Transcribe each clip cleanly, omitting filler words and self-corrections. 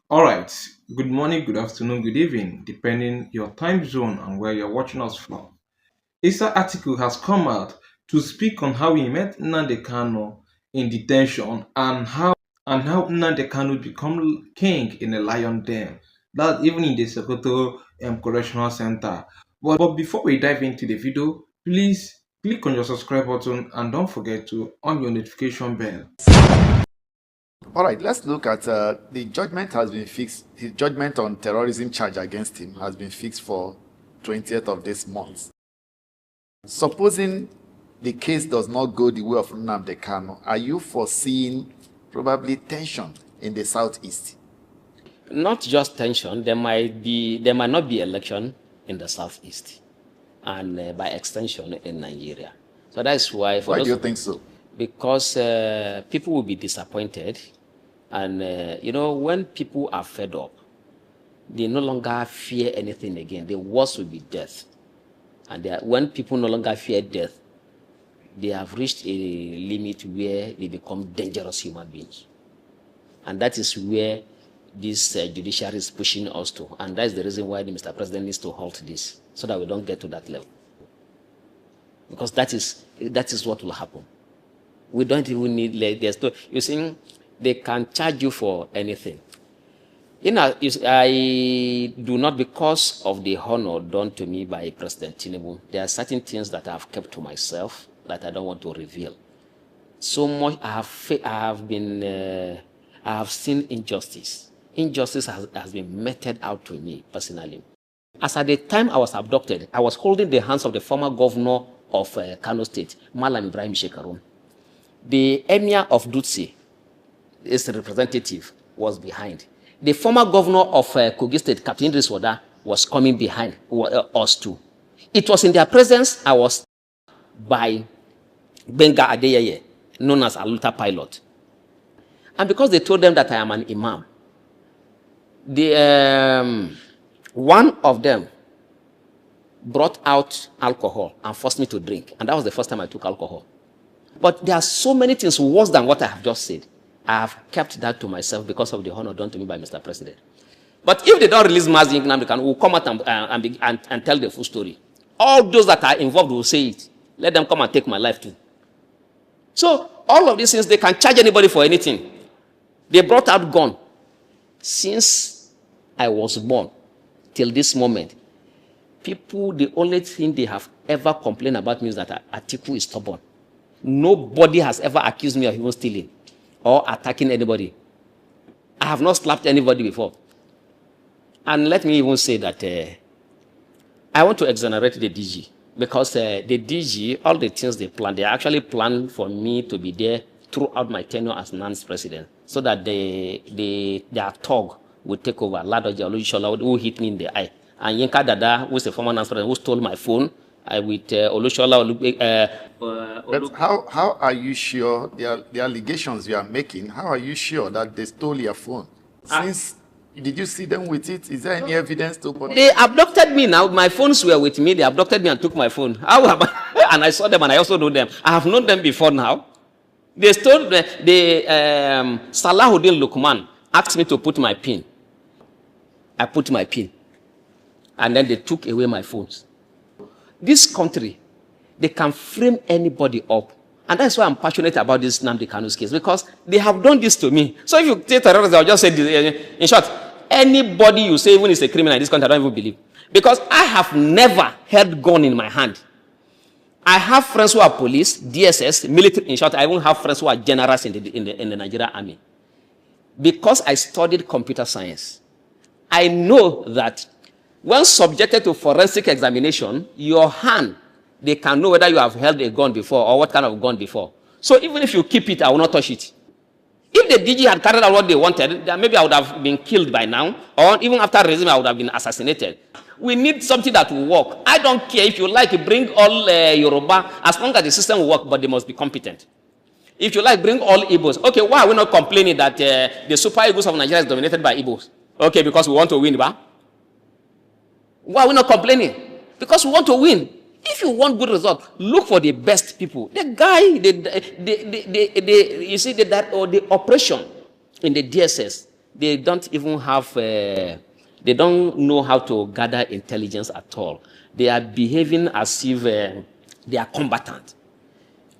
All right. Good morning, good afternoon, good evening, depending your time zone and where you're watching us from. Issa article has come out to speak on how he met Nnamdi Kanu in detention and how Nnamdi Kanu become king in a lion den. That even in the Sokoto Correctional Center. But before we dive into the video, please click on your subscribe button and don't forget to on your notification bell. All right, let's look at the judgment has been fixed. His judgment on terrorism charge against him has been fixed for 20th of this month. Supposing the case does not go the way of Nnamdi Kanu, are you foreseeing probably tension in the southeast? Not just tension, there might not be election in the southeast, and by extension in Nigeria. So that's why. Why do you think so? Because people will be disappointed, and when people are fed up, they no longer fear anything again. The worst will be death, and when people no longer fear death, they have reached a limit where they become dangerous human beings, and that is where this judiciary is pushing us to, and that's the reason why the Mr. President needs to halt this, so that we don't get to that level. Because that is what will happen. We don't even need, you see, they can charge you for anything. I do not, because of the honor done to me by President Tinubu, there are certain things that I have kept to myself that I don't want to reveal. So much I have seen injustice. Injustice has been meted out to me personally. As at the time I was abducted, I was holding the hands of the former governor of Kano State, Malam Ibrahim Shekarun. The emir of Dutse, his representative, was behind. The former governor of Kogi State, Captain Idris Wada, was coming behind us too. It was in their presence I was by Benga Adeyeye, known as Aluta Pilot. And because they told them that I am an imam, one of them brought out alcohol and forced me to drink. And that was the first time I took alcohol. But there are so many things worse than what I have just said. I have kept that to myself because of the honor done to me by Mr. President. But if they don't release Mazi Nnamdi Kanu, we'll come out and tell the full story. All those that are involved will say it. Let them come and take my life too. So all of these things, they can charge anybody for anything. They brought out gun. Since I was born till this moment, people, the only thing they have ever complained about me is that Atiku is stubborn. Nobody has ever accused me of even stealing or attacking anybody. I have not slapped anybody before. And let me even say that I want to exonerate the DG, because the DG, all the things they plan, they actually plan for me to be there throughout my tenure as NAN's president, so that their thug will take over. Ladoja Judicial, who hit me in the eye, and Yinka Dada, who is the former NAN's president, who stole my phone, with Olushola. But how are you sure, the allegations you are making, how are you sure that they stole your phone? Since, did you see them with it? Is there any evidence to put? They abducted me now. My phones were with me. They abducted me and took my phone. How am I? And I saw them and I also know them. I have known them before now. They stole Salahuddin Lukman asked me to put my pin. I put my pin. And then they took away my phones. This country, they can frame anybody up. And that's why I'm passionate about this Nnamdi Kanu's case, because they have done this to me. So if you say terrorism, I'll just say this. In short, anybody you say even is a criminal in this country, I don't even believe. Because I have never held gun in my hand. I have friends who are police, DSS, military. In short, I even have friends who are generals in the Nigerian army. Because I studied computer science, I know that when subjected to forensic examination, your hand, they can know whether you have held a gun before or what kind of gun before. So even if you keep it, I will not touch it. If the DG had carried out what they wanted, then maybe I would have been killed by now, or even after raising, I would have been assassinated. We need something that will work. I don't care if you like, bring all Yoruba, as long as the system will work, but they must be competent. If you like, bring all Igbos. Okay, why are we not complaining that the Super Eagles of Nigeria is dominated by Igbos? Okay, because we want to win, ba? Why are we not complaining? Because we want to win. If you want good results, look for the best people. The guy, you see the operation in the DSS, They don't even have, they don't know how to gather intelligence at all. They are behaving as if they are combatant.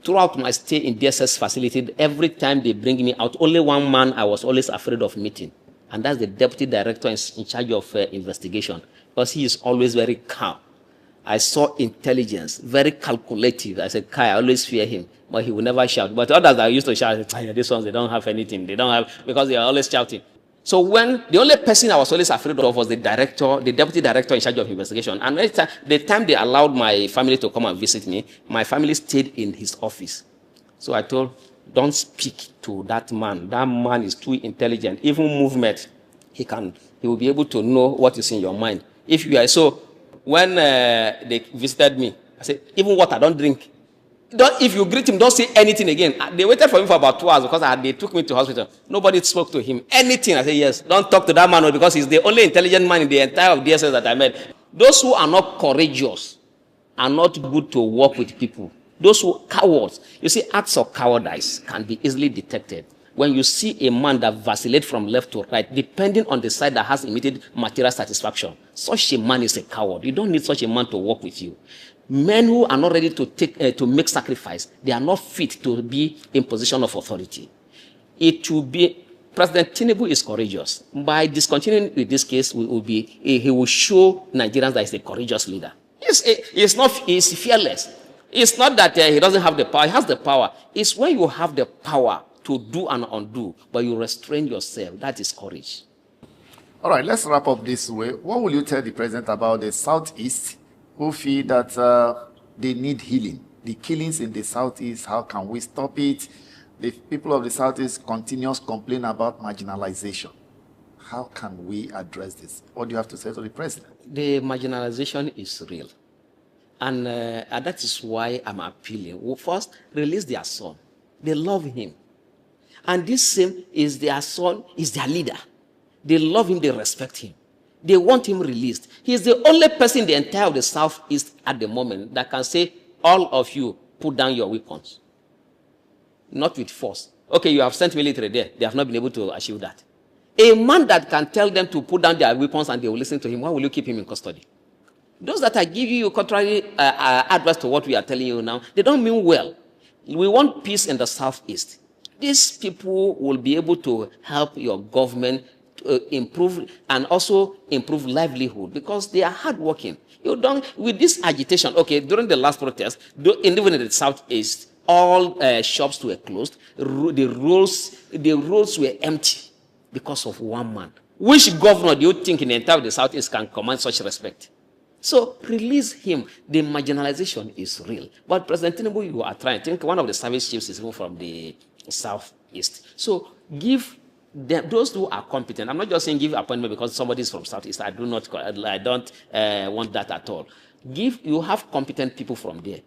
Throughout my stay in DSS facility, every time they bring me out, only one man I was always afraid of meeting. And that's the deputy director in charge of investigation, because he is always very calm. I saw intelligence, very calculative. I said, Kai, I always fear him, but he will never shout. But others that used to shout, these ones, they don't have anything. They don't have, because they are always shouting. So when the only person I was always afraid of was the director, the deputy director in charge of investigation. And the time they allowed my family to come and visit me, my family stayed in his office. So I told, don't speak to that man. That man is too intelligent. Even movement, he will be able to know what is in your mind. If you are so, when they visited me, I said, even water, don't drink. If you greet him, don't say anything again. They waited for him for about 2 hours because they took me to hospital. Nobody spoke to him. Anything. I said, yes, don't talk to that man because he's the only intelligent man in the entire of DSS that I met. Those who are not courageous are not good to work with people. Those who cowards, you see, acts of cowardice can be easily detected. When you see a man that vacillates from left to right, depending on the side that has immediate material satisfaction, such a man is a coward. You don't need such a man to work with you. Men who are not ready to make sacrifice, they are not fit to be in position of authority. It will be, President Tinubu is courageous. By discontinuing with this case, he will show Nigerians that he's a courageous leader. He's fearless. It's not that he doesn't have the power. He has the power. It's when you have the power to do and undo, but you restrain yourself. That is courage. All right, let's wrap up this way. What will you tell the president about the Southeast who feel that they need healing? The killings in the Southeast, how can we stop it? The people of the Southeast continuous complain about marginalization. How can we address this? What do you have to say to the president? The marginalization is real. And that is why I'm appealing. Well, first, release their son. They love him. And this same is their son, is their leader. They love him, they respect him. They want him released. He is the only person in the entire of the Southeast at the moment that can say, all of you, put down your weapons. Not with force. Okay, you have sent military there. They have not been able to achieve that. A man that can tell them to put down their weapons and they will listen to him, why will you keep him in custody? Those that are giving you contrary advice to what we are telling you now, they don't mean well. We want peace in the Southeast. These people will be able to help your government to improve and also improve livelihood because they are hardworking. You don't, with this agitation, okay, during the last protest, even in the Southeast, all shops were closed. The roads were empty because of one man. Which governor do you think in the entire of the Southeast can command such respect? So release him. The marginalization is real. But President Tinubu, you are trying. I think one of the service chiefs is even from the Southeast. So give them, those who are competent. I'm not just saying give appointment because somebody is from Southeast. I don't want that at all. You have competent people from there.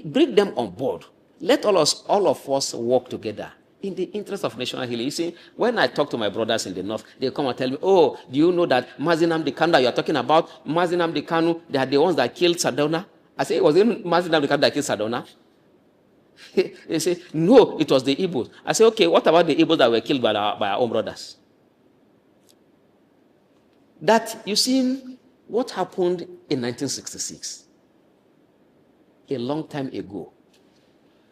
Bring them on board. Let all of us work together in the interest of national healing. You see, when I talk to my brothers in the north, they come and tell me, oh, do you know that Nnamdi Kanu that you are talking about, Nnamdi Kanu, they are the ones that killed Sardauna? I say, was it Nnamdi Kanu that killed Sardauna? They say, no, it was the Igbos. I say, okay, what about the Igbos that were killed by our own brothers? That, you see, what happened in 1966, a long time ago,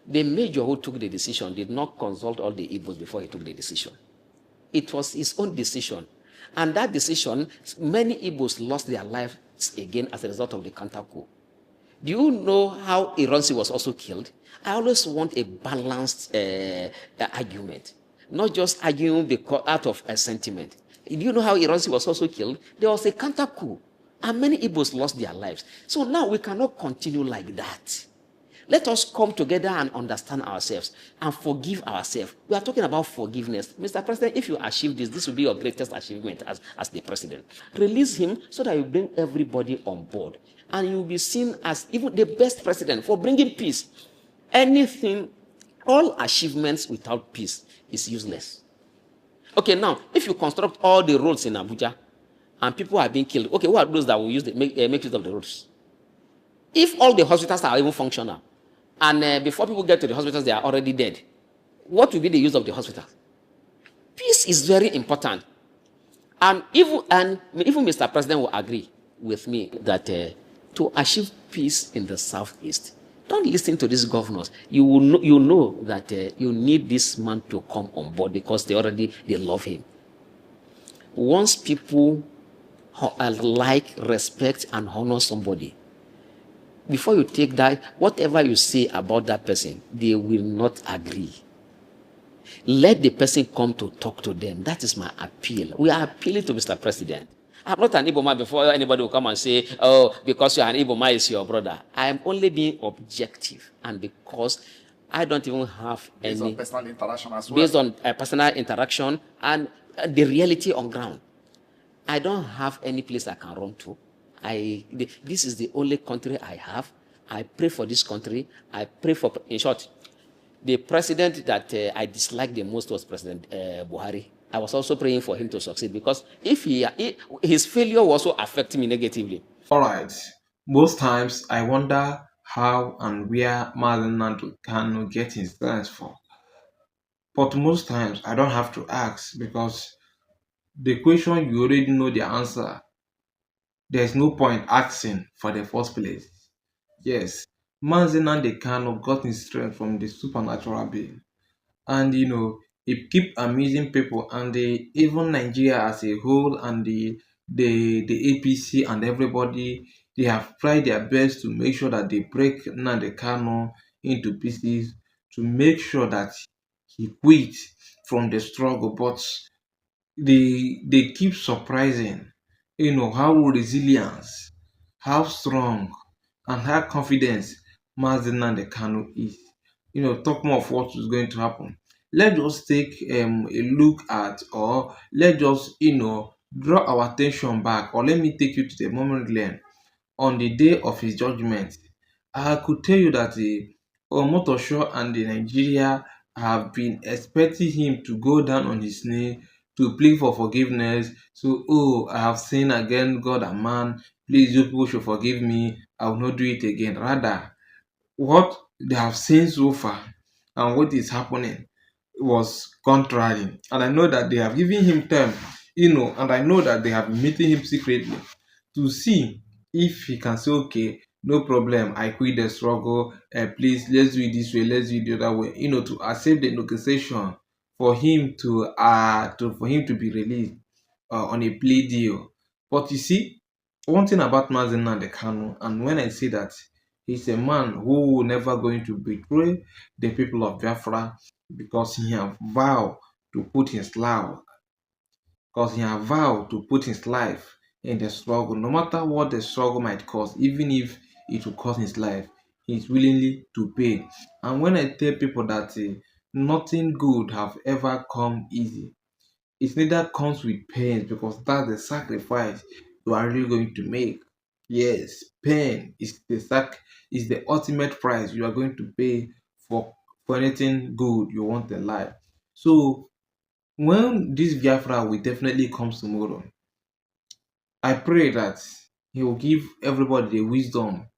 the major who took the decision did not consult all the Igbos before he took the decision. It was his own decision. And that decision, many Igbos lost their lives again as a result of the counter coup. Do you know how Ironsi was also killed? I always want a balanced argument, not just arguing out of a sentiment. Do you know how Ironsi was also killed? There was a counter coup, and many Igbos lost their lives. So now we cannot continue like that. Let us come together and understand ourselves and forgive ourselves. We are talking about forgiveness. Mr. President, if you achieve this will be your greatest achievement as the president. Release him so that you bring everybody on board. And you will be seen as even the best president for bringing peace. Anything, all achievements without peace is useless. Okay, now, if you construct all the roads in Abuja and people are being killed, okay, who are those that will make use of the roads? If all the hospitals are even functional, and before people get to the hospitals, they are already dead, what will be the use of the hospital? Peace is very important. And even Mr. President will agree with me that to achieve peace in the southeast, don't listen to these governors. You know that you need this man to come on board because they love him. Once people like, respect, and honor somebody, before you take that, whatever you say about that person, they will not agree. Let the person come to talk to them. That is my appeal. We are appealing to Mr. President. I'm not an Igbo man before anybody will come and say, oh, because you're an Igbo man, is your brother. I am only being objective. And because I don't even have Based any. on personal interaction as well. Based on personal interaction and the reality on ground. I don't have any place I can run to. This is the only country I have. I pray for this country. I pray for, in short, the president that I disliked the most was President Buhari. I was also praying for him to succeed because if his failure was also affecting me negatively. All right. Most times I wonder how and where Nnamdi Kanu get his strength from. But most times I don't have to ask because the question you already know the answer. There's no point asking for the first place. Yes, Nnamdi Kanu got his strength from the supernatural being. And it keep amazing people and even Nigeria as a whole and the APC and everybody, they have tried their best to make sure that they break Nnamdi Kanu into pieces to make sure that he quit from the struggle. But they keep surprising, how resilience, how strong, and how confidence Mazi Kanu is. Talk more of what is going to happen. Let's just take a look at, or let's just draw our attention back, or let me take you to the moment lane on the day of his judgment. I could tell you that the Omotosho and the Nigeria have been expecting him to go down on his knee to plead for forgiveness. So, oh, I have sinned against God and man. Please, you people should forgive me. I will not do it again. Rather, what they have seen so far and what is happening was contrary. And I know that they have given him time, and I know that they have been meeting him secretly to see if he can say, okay, no problem, I quit the struggle, please, let's do it this way, let's do it the other way, to accept the negotiation for him for him to be released on a plea deal. But you see, one thing about Mazen Kanu, and when I say that, he's a man who will never going to betray the people of Biafra because he have vowed to put his life in the struggle, no matter what the struggle might cost, even if it will cost his life, he's willingly to pay. And when I tell people that nothing good have ever come easy, it neither comes with pain because that's the sacrifice you are really going to make. Yes, pain is the ultimate price you are going to pay for anything good you want in life. So when this Biafra will definitely comes tomorrow, I pray that he will give everybody the wisdom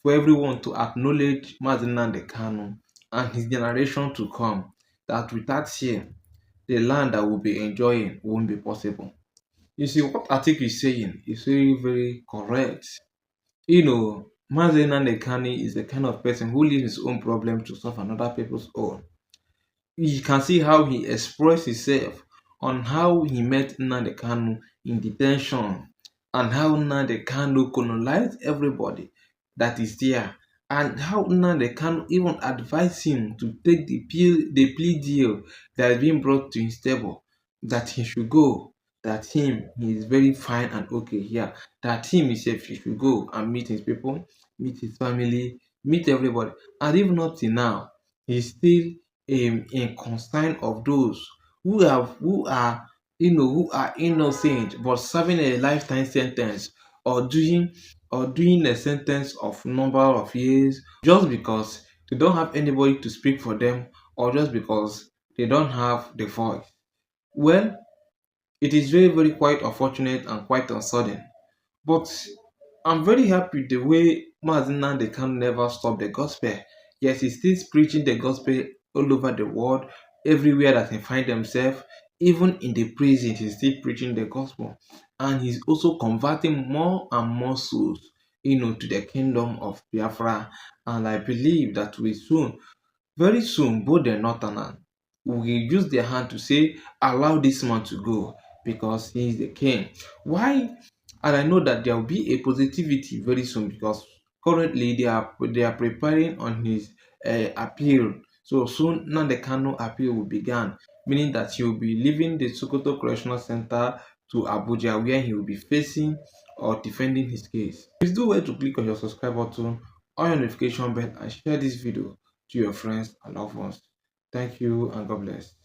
for everyone to acknowledge Mazinande Kanu and his generation to come, that without him, the land that we'll be enjoying won't be possible. You see, what Atik is saying is very, very correct. Mazinande Kanu is the kind of person who leaves his own problem to solve another people's own. You can see how he expressed himself on how he met Nnamdi Kanu in detention and how Nnamdi Kanu colonized everybody that is there and how Nnamdi Kanu even advised him to take the plea deal that is being brought to his table, that he should go, that he is very fine and okay here, that himself he should go and meet his people, meet his family, meet everybody. And even up till now, he's still in concern of those who are innocent but serving a lifetime sentence or doing a sentence of number of years just because they don't have anybody to speak for them or just because they don't have the voice. Well, it is very, very quite unfortunate and quite uncertain. But I'm very happy the way Mazina they can never stop the gospel. Yes, he's still preaching the gospel all over the world, everywhere that he find himself. Even in the prison, he's still preaching the gospel, and he's also converting more and more souls, to the kingdom of Biafra. And I believe that we soon, very soon, both the northern will use their hand to say, allow this man to go because he is the king. Why? And I know that there will be a positivity very soon because currently they are preparing on his appeal. So soon Nnamdi Kanu appeal will begin, meaning that he will be leaving the Sokoto Correctional Center to Abuja, where he will be facing or defending his case. Please do well to click on your subscribe button, on your notification bell, and share this video to your friends and loved ones. Thank you and God bless.